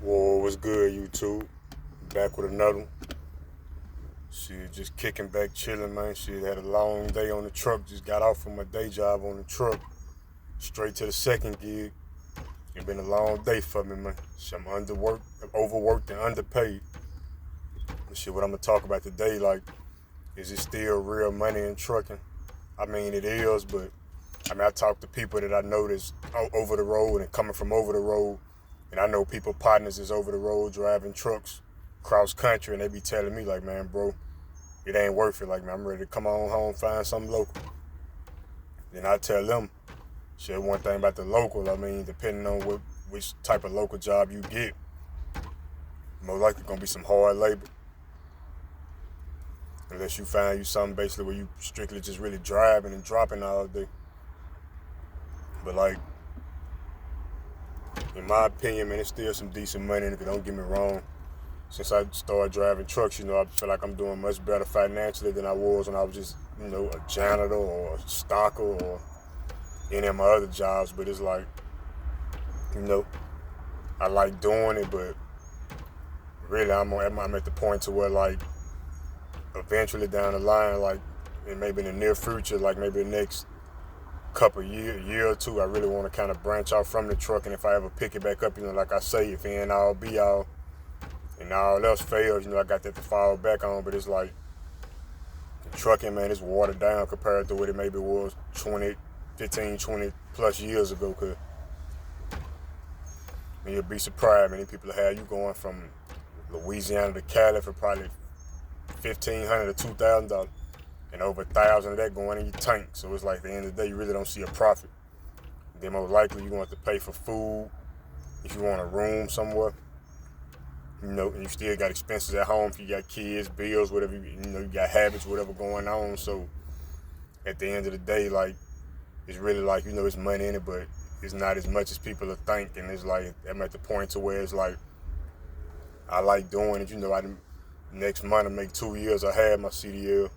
Whoa, what's good, YouTube? Back with another one. Shit, just kicking back, chilling, man. Shit, had a long day on the truck. Just got off from my day job on the truck. Straight to the second gig. It's been a long day for me, man. Shit, I'm underworked, overworked, and underpaid. But shit, what I'm gonna talk about today, like, is it still real money in trucking? I mean, it is, but I talk to people that I know that's over the road and coming from over the road. And I know people, partners is over the road driving trucks cross country, and they be telling me, like, man, bro, it ain't worth it. Like, man, I'm ready to come on home, find something local. Then I tell them, shit, one thing about the local, I mean, depending on which type of local job you get, most likely gonna be some hard labor. Unless you find you something basically where you strictly just really driving and dropping all day. But like, in my opinion, man, it's still some decent money in it, don't get me wrong. Since I started driving trucks, I feel like I'm doing much better financially than I was when I was just, a janitor or a stocker or any of my other jobs. But it's like, I like doing it, but really I'm at the point to where, like, eventually down the line, like, and maybe in the near future, like maybe the next couple year or two, I really want to kind of branch out from the truck. And if I ever pick it back up, like I say, if it ain't all be all and all else fails, I got that to fall back on. But it's like, trucking, man, it's watered down compared to what it maybe was 15, 20 plus years ago. Cause you'll be surprised, many people have you going from Louisiana to Cali for probably $1,500 to $2,000, and over $1,000 of that going in your tank. So it's like, at the end of the day, you really don't see a profit. Then most likely you're going to have to pay for food if you want a room somewhere. And you still got expenses at home if you got kids, bills, whatever, you got habits, whatever going on. So at the end of the day, like, it's really like, it's money in it, but it's not as much as people are thinking. It's like, I'm at the point to where it's like, I like doing it. Next month I make 2 years I had my CDL.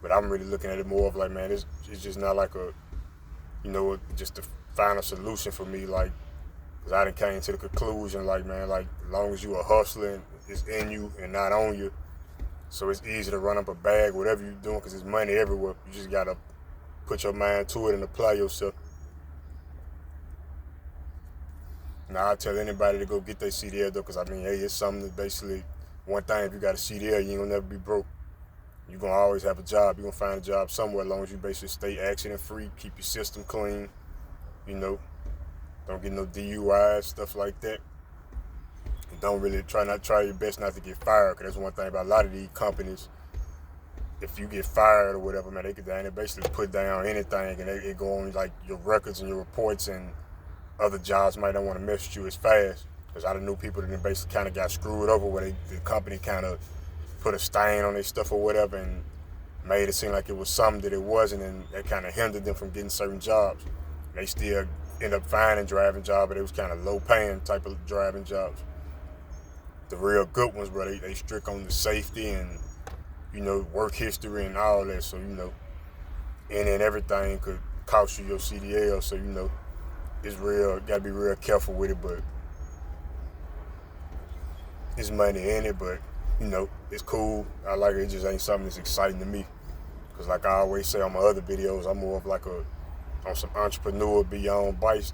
But I'm really looking at it more of like, man, it's just not like just the final solution for me. Like, because I done came to the conclusion, like, man, like, as long as you a hustler, it's in you and not on you. So it's easy to run up a bag, whatever you're doing, because there's money everywhere. You just got to put your mind to it and apply yourself. Now, I tell anybody to go get their CDL, though, because, hey, it's something that basically, one thing, if you got a CDL, you ain't going to never be broke. You're going to always have a job. You're going to find a job somewhere, as long as you basically stay accident-free, keep your system clean, don't get no DUIs, stuff like that. And don't really try your best not to get fired, because that's one thing about a lot of these companies. If you get fired or whatever, man, they basically put down anything, and it go on, like, your records and your reports, and other jobs might not want to mess with you as fast. Because I done knew people that basically kind of got screwed over where the company kind of put a stain on their stuff or whatever and made it seem like it was something that it wasn't, and that kind of hindered them from getting certain jobs. They still end up finding driving jobs, but it was kind of low-paying type of driving jobs. The real good ones, bro, they strict on the safety and, work history and all that. So, and then everything could cost you your CDL. So, it's real, got to be real careful with it, but it's money in it, but, it's cool. I like it. It just ain't something that's exciting to me. Because like I always say on my other videos, I'm more of like on some entrepreneur, be your own boss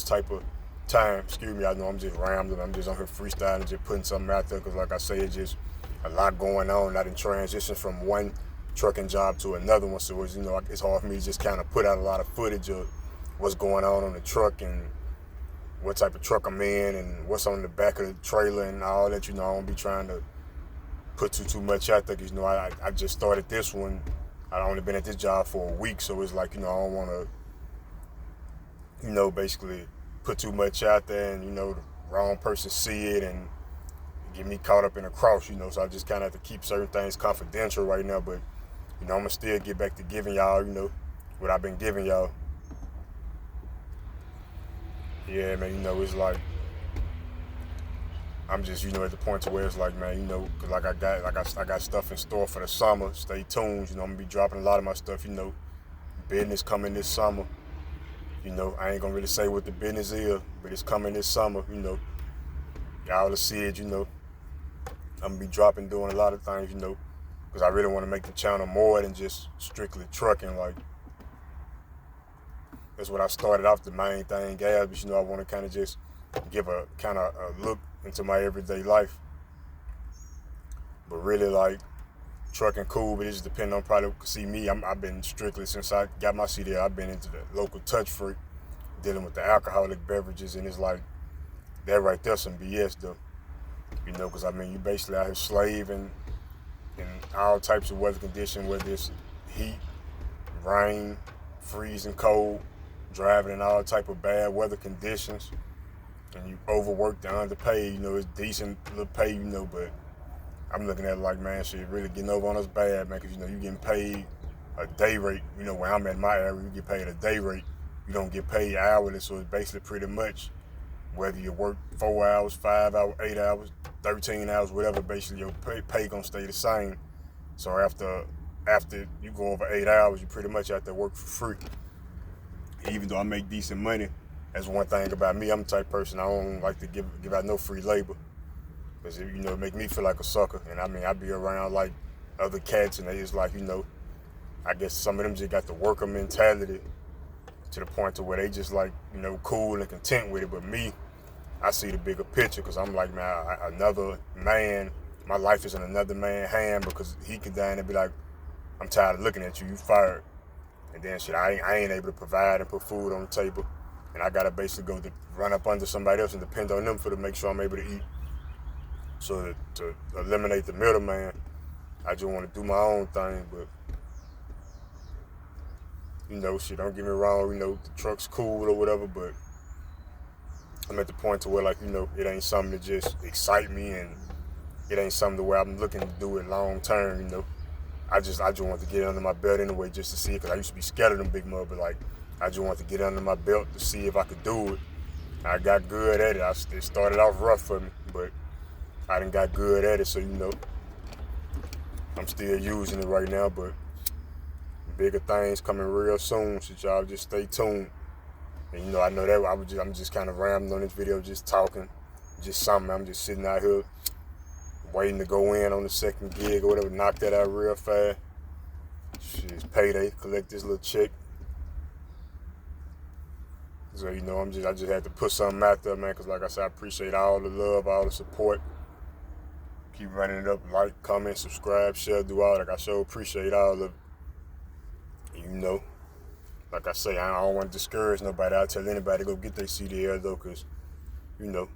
type of time. Excuse me, I know I'm just rambling. I'm just on here freestyling, just putting something out there. Because like I say, it's just a lot going on. I done transitioned from one trucking job to another one. So it's, it's hard for me to just kind of put out a lot of footage of what's going on the truck and what type of truck I'm in and what's on the back of the trailer and all that. I don't be trying to put too much out there because, I just started this one. I've only been at this job for a week, so it's like, I don't want to, basically put too much out there and, the wrong person see it and get me caught up in a cross, so I just kind of have to keep certain things confidential right now, but, I'm going to still get back to giving y'all, what I've been giving y'all. Yeah, man, it's like, I'm just, at the point to where it's like, man, cause like I got stuff in store for the summer. Stay tuned, I'm gonna be dropping a lot of my stuff, business coming this summer. You know, I ain't gonna really say what the business is, but it's coming this summer, you know. Y'all will see it, you know. I'm gonna be doing a lot of things, you know, because I really want to make the channel more than just strictly trucking. Like, that's what I started off the main thing as, but you know, I want to kind of just give a kind of a look into my everyday life. But really, like, trucking cool, but it just depends on probably, see me, I've been strictly, since I got my CDL, I've been into the local touch free, dealing with the alcoholic beverages, and it's like, that right there some BS though. You know, because I mean, you basically out here slaving in all types of weather conditions, whether it's heat, rain, freezing cold, driving in all type of bad weather conditions, and you overworked and underpaid. You know, it's decent little pay, you know, but I'm looking at it like, man, shit really getting over on us bad, man, because, you know, you getting paid a day rate. You know, where I'm at in my area, you get paid a day rate. You don't get paid hourly, so it's basically pretty much whether you work 4 hours, 5 hours, 8 hours, 13 hours, whatever, basically your pay gonna stay the same. So after you go over 8 hours, you pretty much have to work for free. Even though I make decent money, that's one thing about me. I'm the type of person, I don't like to give out no free labor. Because, you know, it make me feel like a sucker. And I mean, I be around like other cats, and they just like, you know, I guess some of them just got the worker mentality to the point to where they just like, you know, cool and content with it. But me, I see the bigger picture, because I'm like, man, another man, my life is in another man's hand, because he can die and be like, I'm tired of looking at you, you fired. And then shit, I ain't able to provide and put food on the table. And I gotta basically go to run up under somebody else and depend on them to make sure I'm able to eat. So to eliminate the middleman, I just want to do my own thing. But, you know, shit, don't get me wrong, you know, the truck's cool or whatever, but I'm at the point to where, like, you know, it ain't something that just excite me, and it ain't something to where I'm looking to do it long term, you know. I just want to get it under my belt anyway, just to see it, because I used to be scared of them big mud, but like, I just want to get it under my belt to see if I could do it. I got good at it. It started off rough for me, but I done got good at it, so, you know, I'm still using it right now, but bigger things coming real soon, so y'all just stay tuned. And, you know, I know that I'm just kind of rambling on this video, just talking, just something. I'm just sitting out here waiting to go in on the second gig or whatever, knock that out real fast. Shit, it's payday, collect this little check. So, you know, I just had to put something out there, man, because like I said, I appreciate all the love, all the support. Keep running it up, like, comment, subscribe, share, do all that. I sure appreciate all of it. You know, like I say, I don't want to discourage nobody. I'll tell anybody to go get their CDL though, because, you know,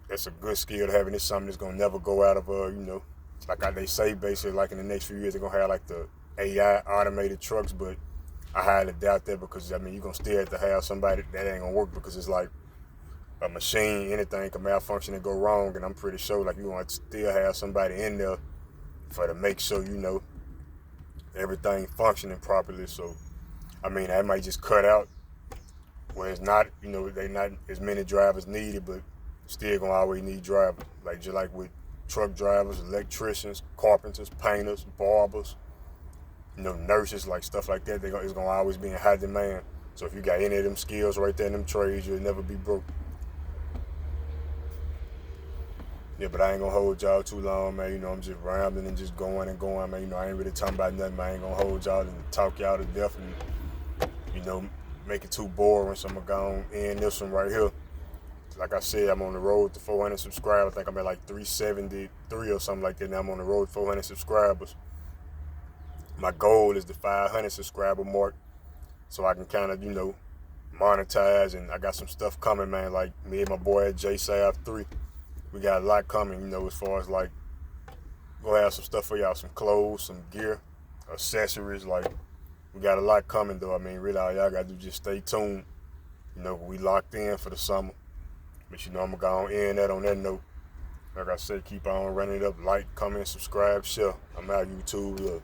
that's a good skill to have, and it's something that's going to never go out of, you know, like they say, basically, like in the next few years, they're going to have like the AI automated trucks, but I highly doubt that, because, I mean, you're going to still have to have somebody that ain't going to work, because it's like a machine, anything can malfunction and go wrong, and I'm pretty sure, like, you're going to still have somebody in there to make sure, you know, everything functioning properly. So, I mean, that might just cut out where it's not, you know, they not as many drivers needed, but still gonna always need drivers. Like, just like with truck drivers, electricians, carpenters, painters, barbers, you know, nurses, like stuff like that, it's gonna always be in high demand. So if you got any of them skills right there in them trades, you'll never be broke. Yeah, but I ain't gonna hold y'all too long, man. You know, I'm just rambling and just going and going, man. You know, I ain't really talking about nothing, man. I ain't gonna hold y'all and talk y'all to death and, you know, make it too boring. So I'm gonna go on end this one right here. Like I said, I'm on the road to 400 subscribers. I think I'm at like 373 or something like that. Now I'm on the road to 400 subscribers. My goal is the 500 subscriber mark, so I can kind of, you know, monetize. And I got some stuff coming, man. Like me and my boy at JSav3. We got a lot coming, you know, as far as like, we'll have some stuff for y'all, some clothes, some gear, accessories. Like, we got a lot coming though. I mean, really, all y'all gotta do just stay tuned. You know, we locked in for the summer. But, you know, I'm gonna go on end that on that note. Like I said, keep on running it up, like, comment, subscribe, share. I'm out, YouTube. Look.